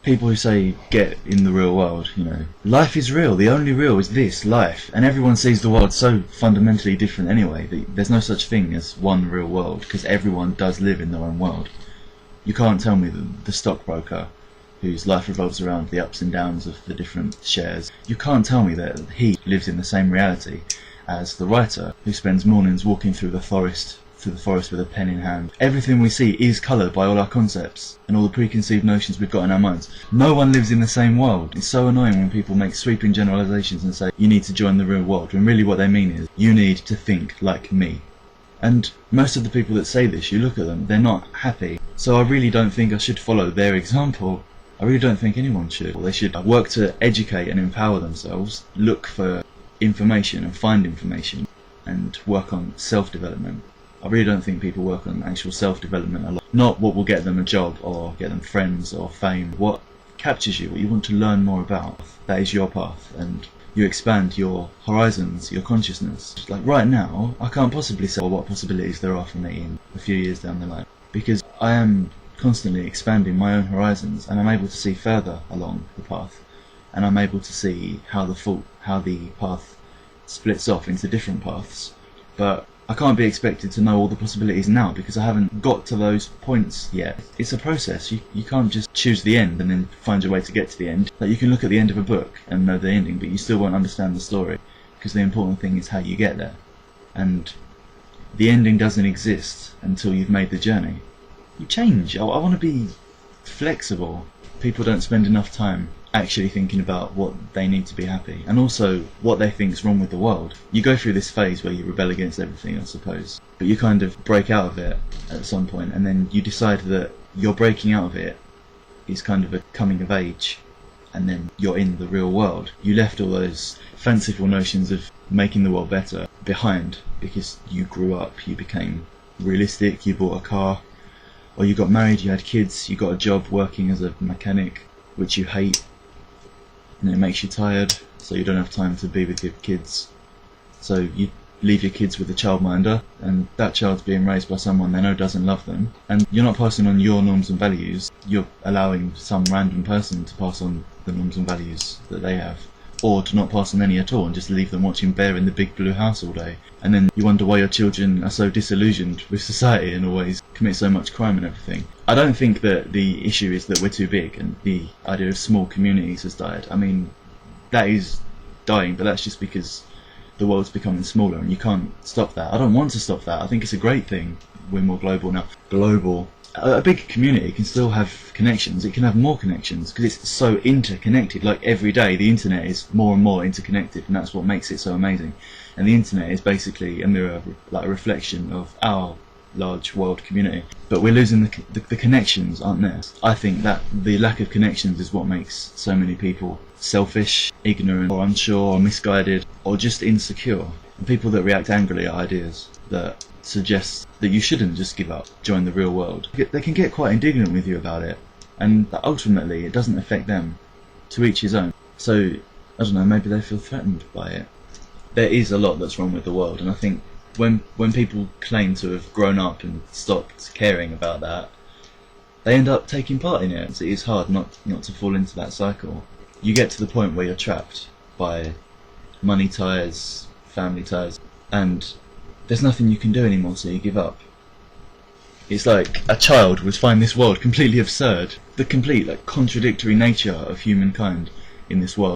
People who say get in the real world, life is real, the only real is this life, and everyone sees the world so fundamentally different anyway that there's no such thing as one real world, because everyone does live in their own world. You can't tell me that the stockbroker whose life revolves around the ups and downs of the different shares, you can't tell me that he lives in the same reality as the writer who spends mornings walking through the forest with a pen in hand. Everything we see is coloured by all our concepts and all the preconceived notions we've got in our minds. No one lives in the same world. It's so annoying when people make sweeping generalisations and say you need to join the real world, when really what they mean is you need to think like me. And most of the people that say this, you look at them, they're not happy. So I really don't think I should follow their example. I really don't think anyone should. They should work to educate and empower themselves, look for information and find information, and work on self-development. I really don't think people work on actual self-development a lot. Not what will get them a job or get them friends or fame. What captures you, what you want to learn more about, that is your path, and you expand your horizons, your consciousness. Like right now, I can't possibly say what possibilities there are for me in a few years down the line, because I am constantly expanding my own horizons, and I'm able to see further along the path, and I'm able to see how the path splits off into different paths. But I can't be expected to know all the possibilities now because I haven't got to those points yet. It's a process. You can't just choose the end and then find your way to get to the end. Like, you can look at the end of a book and know the ending, but you still won't understand the story, because the important thing is how you get there. And the ending doesn't exist until you've made the journey. You change. I want to be flexible. People don't spend enough time actually thinking about what they need to be happy, and also what they think's wrong with the world. You go through this phase where you rebel against everything, I suppose, but you kind of break out of it at some point, and then you decide that your breaking out of it is kind of a coming of age, and then you're in the real world. You left all those fanciful notions of making the world better behind because you grew up, you became realistic, you bought a car, or you got married, you had kids, you got a job working as a mechanic, which you hate, and it makes you tired, so you don't have time to be with your kids. So you leave your kids with a childminder, and that child's being raised by someone they know doesn't love them, and you're not passing on your norms and values, you're allowing some random person to pass on the norms and values that they have, or to not pass on any at all and just leave them watching Bear in the Big Blue House all day. And then you wonder why your children are so disillusioned with society and always commit so much crime and everything. I don't think that the issue is that we're too big and the idea of small communities has died. I mean, that is dying, but that's just because the world's becoming smaller and you can't stop that. I don't want to stop that. I think it's a great thing. We're more global now. Global. A big community can still have connections. It can have more connections because it's so interconnected. Like every day the internet is more and more interconnected, and that's what makes it so amazing. And the internet is basically a mirror, like a reflection of our large world community. But we're losing the connections, aren't there? I think that the lack of connections is what makes so many people selfish, ignorant, or unsure, or misguided, or just insecure. And people that react angrily at ideas that suggest that you shouldn't just give up, join the real world. They can get quite indignant with you about it, and ultimately it doesn't affect them. To each his own. So, I don't know, maybe they feel threatened by it. There is a lot that's wrong with the world, and I think when people claim to have grown up and stopped caring about that, they end up taking part in it. So it is hard not to fall into that cycle. You get to the point where you're trapped by money ties, family ties, and there's nothing you can do anymore, so you give up. It's like a child would find this world completely absurd. The complete contradictory nature of humankind in this world.